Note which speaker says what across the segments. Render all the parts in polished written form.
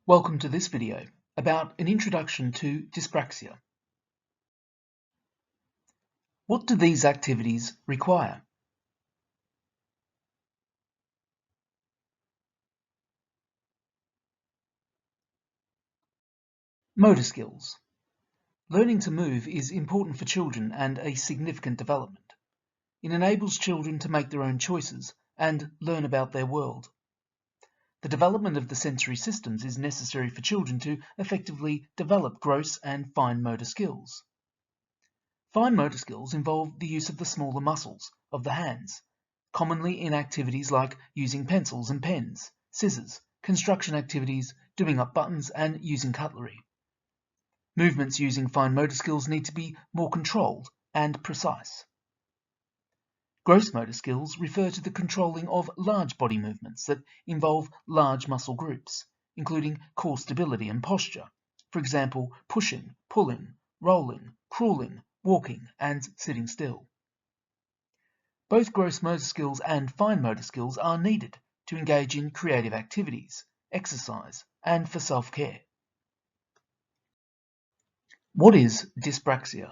Speaker 1: Welcome to this video about an introduction to dyspraxia. What do these activities require? Motor skills. Learning to move is important for children and a significant development. It enables children to make their own choices and learn about their world. The development of the sensory systems is necessary for children to effectively develop gross and fine motor skills. Fine motor skills involve the use of the smaller muscles of the hands, commonly in activities like using pencils and pens, scissors, construction activities, doing up buttons, and using cutlery. Movements using fine motor skills need to be more controlled and precise. Gross motor skills refer to the controlling of large body movements that involve large muscle groups, including core stability and posture, for example, pushing, pulling, rolling, crawling, walking, and sitting still. Both gross motor skills and fine motor skills are needed to engage in creative activities, exercise, and for self-care. What is dyspraxia?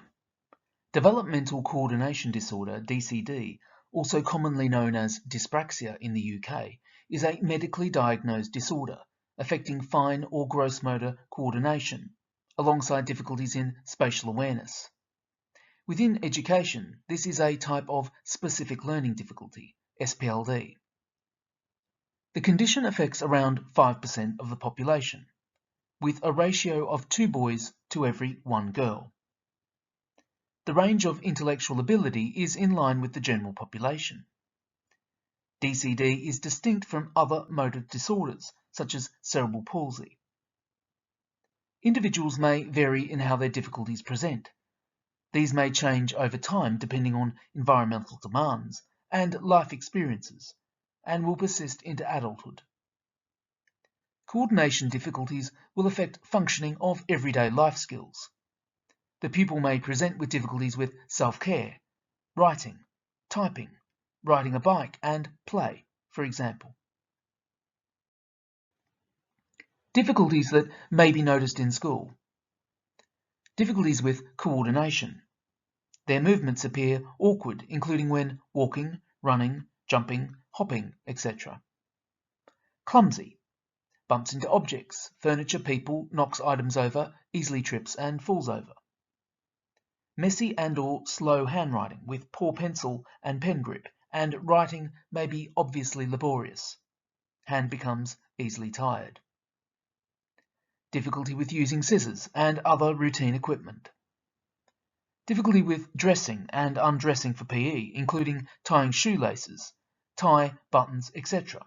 Speaker 1: Developmental coordination disorder, DCD, also commonly known as dyspraxia in the UK, is a medically diagnosed disorder affecting fine or gross motor coordination, alongside difficulties in spatial awareness. Within education, this is a type of specific learning difficulty, SPLD. The condition affects around 5% of the population, with a ratio of 2 boys to every 1 girl. The range of intellectual ability is in line with the general population. DCD is distinct from other motor disorders, such as cerebral palsy. Individuals may vary in how their difficulties present. These may change over time depending on environmental demands and life experiences, and will persist into adulthood. Coordination difficulties will affect functioning of everyday life skills. The pupil may present with difficulties with self-care, writing, typing, riding a bike, and play, for example. Difficulties that may be noticed in school. Difficulties with coordination. Their movements appear awkward, including when walking, running, jumping, hopping, etc. Clumsy. Bumps into objects, furniture, people, knocks items over, easily trips and falls over. Messy and/or slow handwriting with poor pencil and pen grip, and writing may be obviously laborious. Hand becomes easily tired. Difficulty with using scissors and other routine equipment. Difficulty with dressing and undressing for PE, including tying shoelaces, tie, buttons, etc.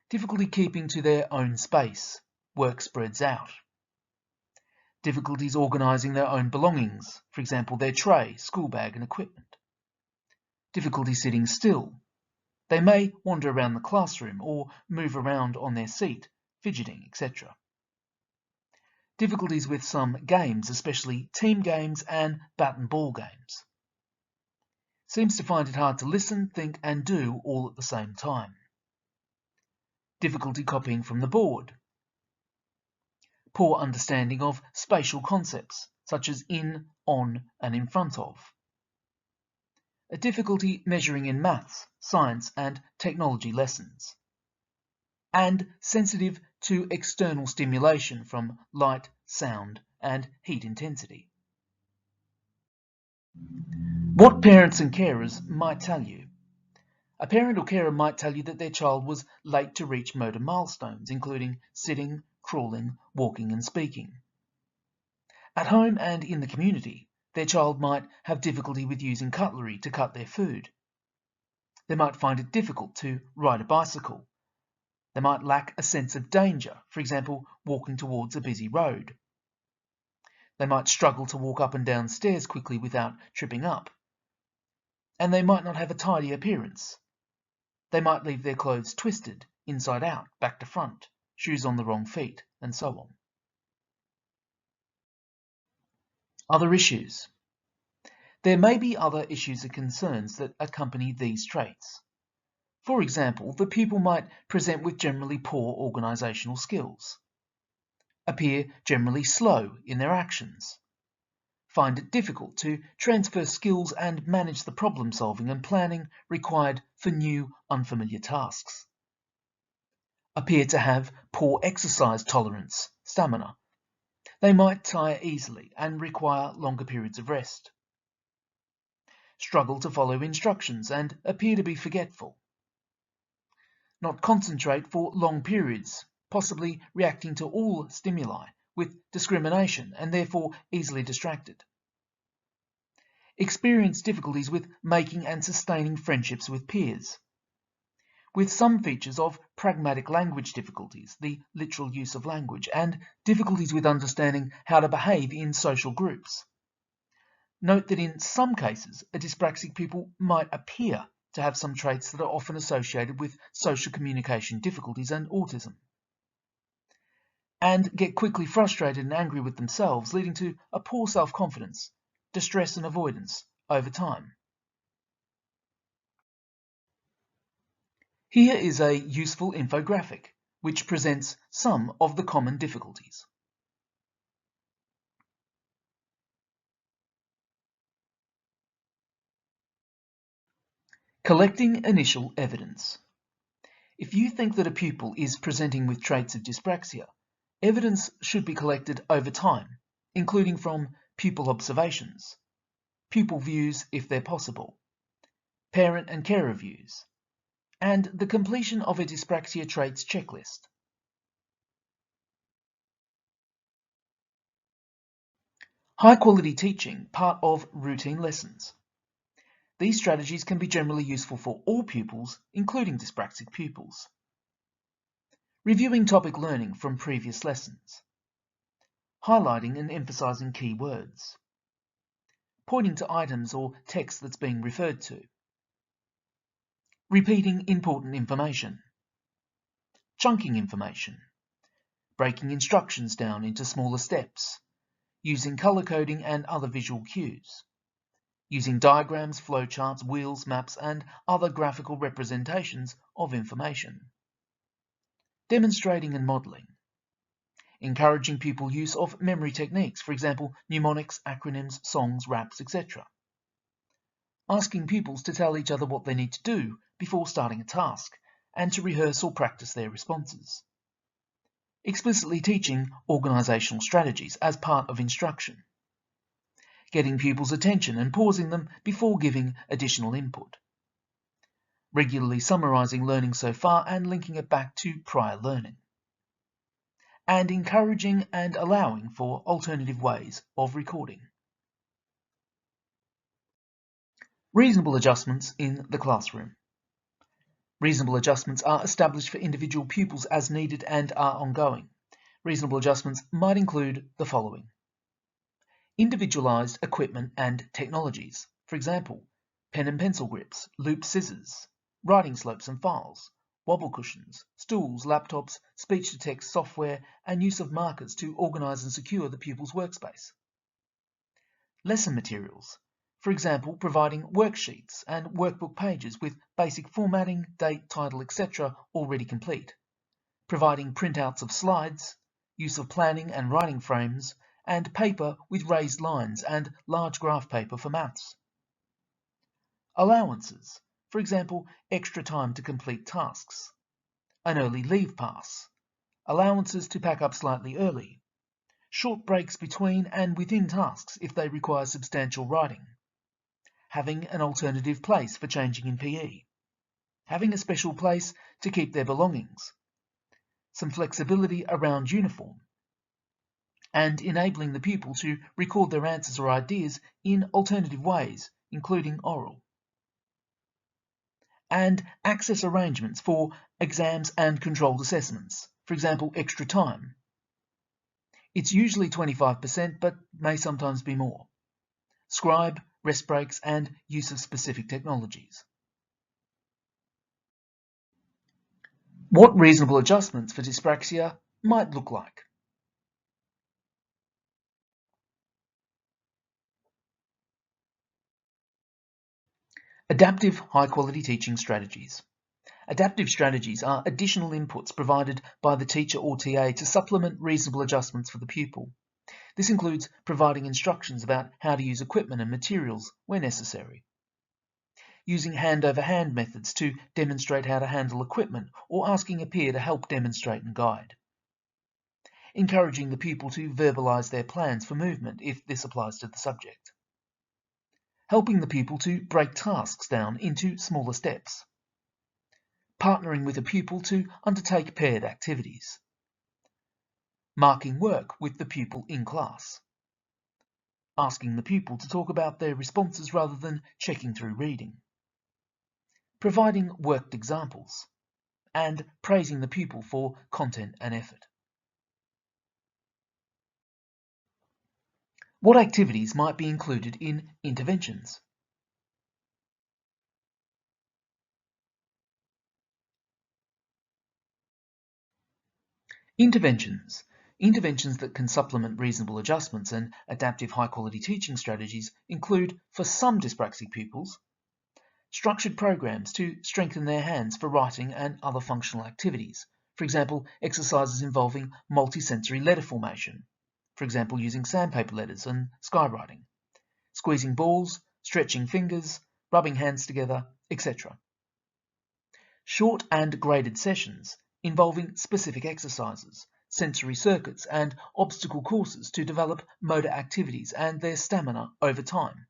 Speaker 1: Difficulty keeping to their own space. Work spreads out. Difficulties organising their own belongings, for example their tray, school bag and equipment. Difficulty sitting still. They may wander around the classroom or move around on their seat, fidgeting, etc. Difficulties with some games, especially team games and bat and ball games. Seems to find it hard to listen, think and do all at the same time. Difficulty copying from the board. Poor understanding of spatial concepts, such as in, on, and in front of. A difficulty measuring in maths, science, and technology lessons. And sensitive to external stimulation from light, sound, and heat intensity. What parents and carers might tell you. A parent or carer might tell you that their child was late to reach motor milestones, including sitting, crawling, walking and speaking. At home and in the community, their child might have difficulty with using cutlery to cut their food. They might find it difficult to ride a bicycle. They might lack a sense of danger, for example, walking towards a busy road. They might struggle to walk up and down stairs quickly without tripping up. And they might not have a tidy appearance. They might leave their clothes twisted, inside out, back to front, shoes on the wrong feet, and so on. Other issues. There may be other issues and concerns that accompany these traits. For example, the pupil might present with generally poor organisational skills. appear generally slow in their actions, find it difficult to transfer skills and manage the problem solving and planning required for new, unfamiliar tasks, appear to have poor exercise tolerance, stamina. They might tire easily and require longer periods of rest, struggle to follow instructions and appear to be forgetful, not concentrate for long periods, possibly reacting to all stimuli with discrimination and therefore easily distracted, experience difficulties with making and sustaining friendships with peers, with some features of pragmatic language difficulties, the literal use of language, and difficulties with understanding how to behave in social groups. Note that in some cases, a dyspraxic pupil might appear to have some traits that are often associated with social communication difficulties and autism, and get quickly frustrated and angry with themselves, leading to a poor self-confidence, distress and avoidance over time. Here is a useful infographic which presents some of the common difficulties. Collecting initial evidence. If you think that a pupil is presenting with traits of dyspraxia, evidence should be collected over time, including from pupil observations, pupil views if they're possible, parent and carer views, and the completion of a dyspraxia traits checklist. High-quality teaching, part of routine lessons. These strategies can be generally useful for all pupils, including dyspraxic pupils. Reviewing topic learning from previous lessons. Highlighting and emphasizing key words. Pointing to items or text that's being referred to. Repeating important information. Chunking information. Breaking instructions down into smaller steps. Using color coding and other visual cues. Using diagrams, flowcharts, wheels, maps, and other graphical representations of information. Demonstrating and modeling. Encouraging pupil use of memory techniques, for example, mnemonics, acronyms, songs, raps, etc. Asking pupils to tell each other what they need to do before starting a task, and to rehearse or practice their responses. Explicitly teaching organizational strategies as part of instruction. Getting pupils' attention and pausing them before giving additional input. Regularly summarizing learning so far and linking it back to prior learning. And encouraging and allowing for alternative ways of recording. Reasonable adjustments in the classroom. Reasonable adjustments are established for individual pupils as needed and are ongoing. Reasonable adjustments might include the following. Individualized equipment and technologies. For example, pen and pencil grips, loop scissors, writing slopes and files, wobble cushions, stools, laptops, speech-to-text software, and use of markers to organize and secure the pupil's workspace. Lesson materials. For example, providing worksheets and workbook pages with basic formatting, date, title, etc. already complete. Providing printouts of slides, use of planning and writing frames, and paper with raised lines and large graph paper for maths. Allowances. For example, extra time to complete tasks. An early leave pass. Allowances to pack up slightly early. Short breaks between and within tasks if they require substantial writing. Having an alternative place for changing in PE, having a special place to keep their belongings, some flexibility around uniform, and enabling the pupil to record their answers or ideas in alternative ways, including oral. And access arrangements for exams and controlled assessments, for example, extra time. It's usually 25%, but may sometimes be more. Scribe, rest breaks, and use of specific technologies. What reasonable adjustments for dyspraxia might look like. Adaptive high-quality teaching strategies. Adaptive strategies are additional inputs provided by the teacher or TA to supplement reasonable adjustments for the pupil. This includes providing instructions about how to use equipment and materials where necessary, using hand-over-hand methods to demonstrate how to handle equipment, or asking a peer to help demonstrate and guide, encouraging the pupil to verbalise their plans for movement if this applies to the subject, helping the pupil to break tasks down into smaller steps, partnering with a pupil to undertake paired activities, marking work with the pupil in class, asking the pupil to talk about their responses rather than checking through reading, providing worked examples, and praising the pupil for content and effort. What activities might be included in interventions? Interventions. Interventions that can supplement reasonable adjustments and adaptive high-quality teaching strategies include, for some dyspraxic pupils, structured programs to strengthen their hands for writing and other functional activities. For example, exercises involving multisensory letter formation, for example using sandpaper letters and skywriting, squeezing balls, stretching fingers, rubbing hands together, etc. Short and graded sessions involving specific exercises, sensory circuits, and obstacle courses to develop motor activities and their stamina over time.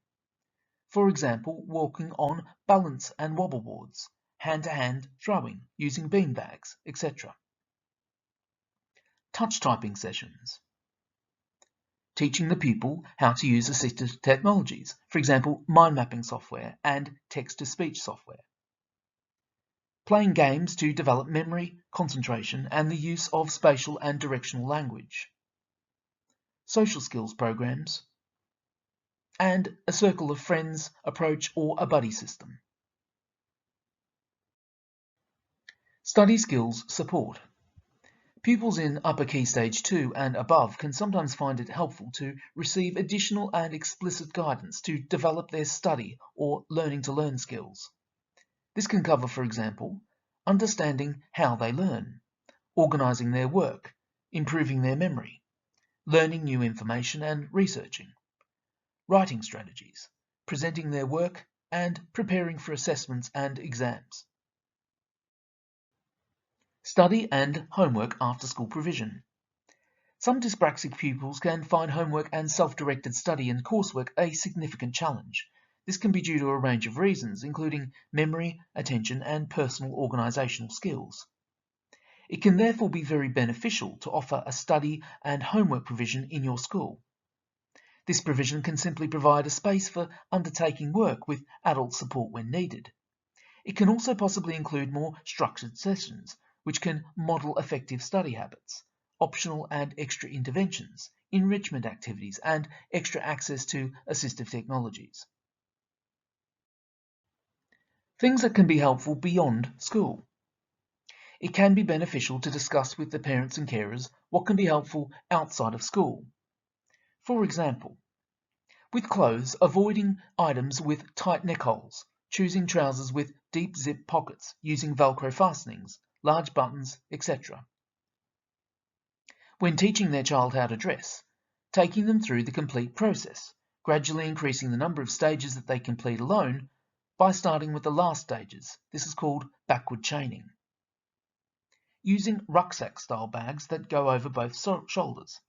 Speaker 1: For example, walking on balance and wobble boards, hand-to-hand throwing, using beanbags, etc. Touch typing sessions. Teaching the pupil how to use assistive technologies, for example, mind mapping software and text-to-speech software. Playing games to develop memory, concentration, and the use of spatial and directional language. Social skills programs, and a circle of friends approach or a buddy system. Study skills support. Pupils in upper key stage 2 and above can sometimes find it helpful to receive additional and explicit guidance to develop their study or learning to learn skills. This can cover, for example, understanding how they learn, organising their work, improving their memory, learning new information and researching, writing strategies, presenting their work, and preparing for assessments and exams. Study and homework after school provision. Some dyspraxic pupils can find homework and self-directed study and coursework a significant challenge. This can be due to a range of reasons, including memory, attention, and personal organisational skills. It can therefore be very beneficial to offer a study and homework provision in your school. This provision can simply provide a space for undertaking work with adult support when needed. It can also possibly include more structured sessions, which can model effective study habits, optional and extra interventions, enrichment activities, and extra access to assistive technologies. Things that can be helpful beyond school. It can be beneficial to discuss with the parents and carers what can be helpful outside of school. For example, with clothes, avoiding items with tight neck holes, choosing trousers with deep zip pockets, using Velcro fastenings, large buttons, etc. When teaching their child how to dress, taking them through the complete process, gradually increasing the number of stages that they complete alone by starting with the last stages. This is called backward chaining. Using rucksack-style bags that go over both shoulders.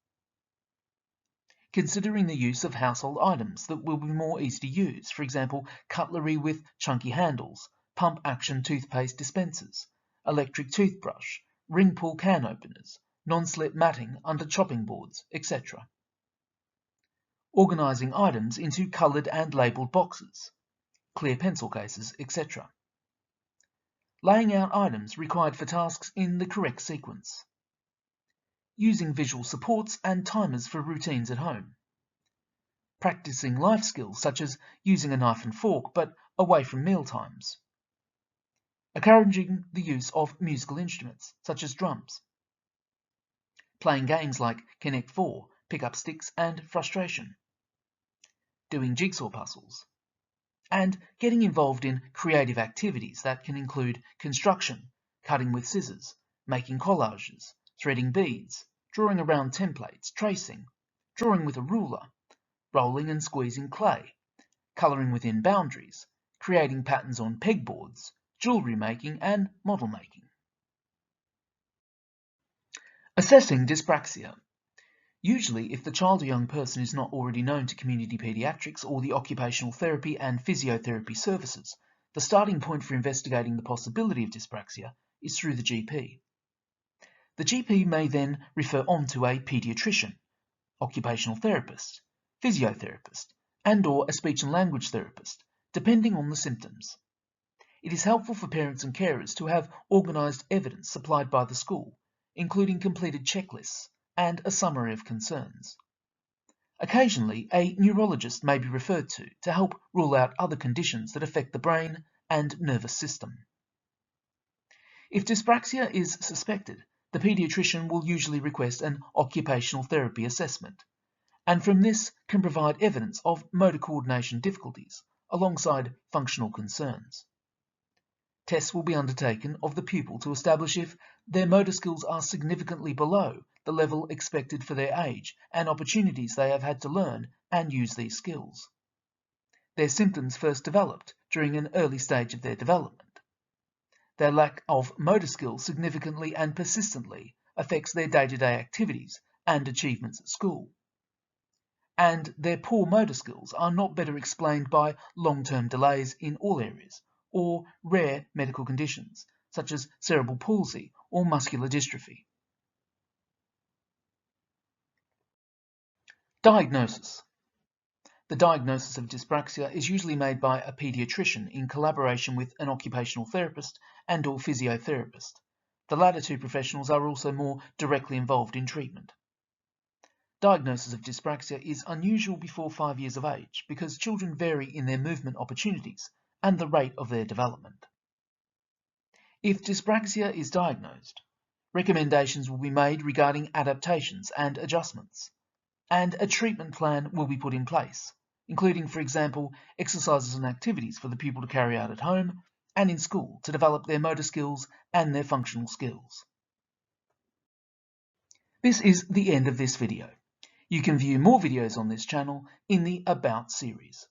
Speaker 1: Considering the use of household items that will be more easy to use, for example, cutlery with chunky handles, pump-action toothpaste dispensers, electric toothbrush, ring pull can openers, non-slip matting under chopping boards, etc. Organising items into coloured and labelled boxes, clear pencil cases, etc. Laying out items required for tasks in the correct sequence. Using visual supports and timers for routines at home. Practicing life skills such as using a knife and fork but away from meal times. Encouraging the use of musical instruments such as drums. Playing games like Connect 4, Pick Up Sticks and Frustration. Doing jigsaw puzzles. and getting involved in creative activities that can include construction, cutting with scissors, making collages, threading beads, drawing around templates, tracing, drawing with a ruler, rolling and squeezing clay, colouring within boundaries, creating patterns on pegboards, jewellery making and model making. Assessing dyspraxia. Usually, if the child or young person is not already known to community paediatrics or the occupational therapy and physiotherapy services, the starting point for investigating the possibility of dyspraxia is through the GP. The GP may then refer on to a paediatrician, occupational therapist, physiotherapist, and/or a speech and language therapist, depending on the symptoms. It is helpful for parents and carers to have organised evidence supplied by the school, including completed checklists and a summary of concerns. Occasionally, a neurologist may be referred to help rule out other conditions that affect the brain and nervous system. If dyspraxia is suspected, the paediatrician will usually request an occupational therapy assessment, and from this can provide evidence of motor coordination difficulties alongside functional concerns. Tests will be undertaken of the pupil to establish if their motor skills are significantly below the level expected for their age and opportunities they have had to learn and use these skills. Their symptoms first developed during an early stage of their development. Their lack of motor skills significantly and persistently affects their day-to-day activities and achievements at school. And their poor motor skills are not better explained by long-term delays in all areas, or rare medical conditions, such as cerebral palsy or muscular dystrophy. Diagnosis. The diagnosis of dyspraxia is usually made by a paediatrician in collaboration with an occupational therapist and/or physiotherapist. The latter two professionals are also more directly involved in treatment. Diagnosis of dyspraxia is unusual before 5 years of age because children vary in their movement opportunities and the rate of their development. If dyspraxia is diagnosed, recommendations will be made regarding adaptations and adjustments, and a treatment plan will be put in place, including, for example, exercises and activities for the pupil to carry out at home and in school to develop their motor skills and their functional skills. This is the end of this video. You can view more videos on this channel in the About series.